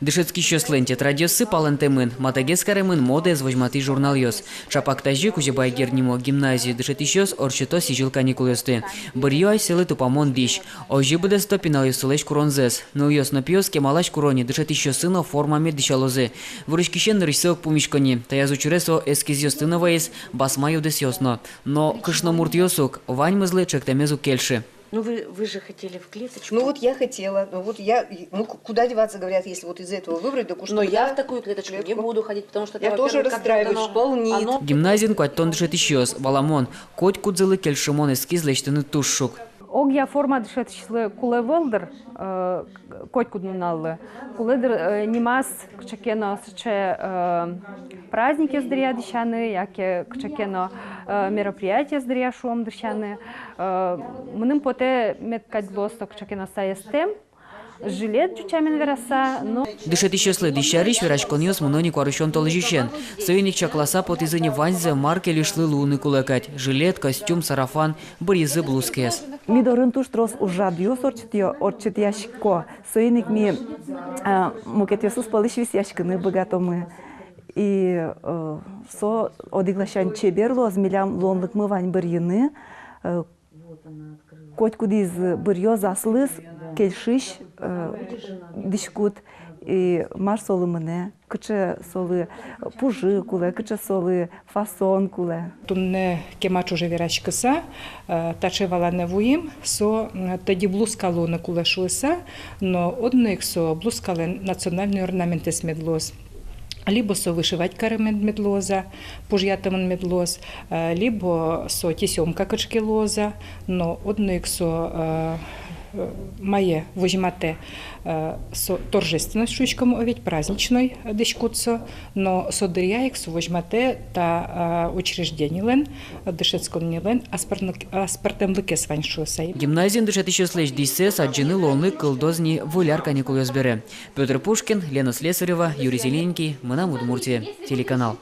Дышецкий щосленте радиосы палантемын, матагескаремын моды звозьматы журнал йос. Чапак тажи кузебай гернимо гимназию дышет ищос орчето сижил каникул йосты. Бырьё айселы тупамон дищ. Ожи буде стопинал йосылеш куронзес. Но йос напьёс кемалаш курони дышет ищо сыно формами дышалозы. Вырышкищен рысок пумишкони. Таязу чуресо эскиз йостыноваес басмаю дес йосно. Но кышно мурт йосук ваньмызлы чектемезу кельши. Ну вы же хотели в клеточку. Ну вот я хотела, куда деваться, говорят, если вот из этого выбрать, так уж. Но я в такую клеточку не буду ходить, потому что я тоже расстраиваюсь, полнит. Гимназин куаттон дышет ищос, баламон, коть кудзылы кельшимон эскиз лечтыны тушшук. Огя форма дышет шлы куле велдер, коть куднулы. Куледер немас кчакено сче праздники здря дышаны, яке кчакено мероприятия здря шум дышаны. Мним поте меткать блосток кчакено саестем. Жилет чучамен вераса, но... Дышет еще след, дищарищ верачконьос мнони куарыщон толжищен. Сойник чакласа под изыни ванзе марке лишлы луны кулакать. Жилет, костюм, сарафан, бризы, блузкес. Ми дорын туш трос ужадьос орчит ящико. Сойник ми мукетьосус полыш вис ящиканы богатомы. И со одиглашан чеберло, змелям лонлык мы вань барьяны. Коть кудиз бырьё заслыз, кельшиш, дишкут и маш солы мене, кыче солы пужи куле, кыче солы фасон куле. Тунне кемач уже верачкаса, тачевала не вуїм, со тоді блускало на куле шуеса, но одних со блускали національний орнаменти з медлоз. Либо со вышивать каремент медлоза, пужьятамон медлоз, либо со тесемка качки лоза, но одно со має возьмате со торжественной шучком оведь праздничной дешкутсо, но со дыряек со возьмате та учреждение лен, дышецком не лен, аспартем лыке сваншусай. Гимназин дышет еще слежь дисес, аджины лонлы кылдозни вуляр каникул йозбере. Петр Пушкин, Лена Слесарева, Юрий Зелененький, мы на Удмуртии, телеканал.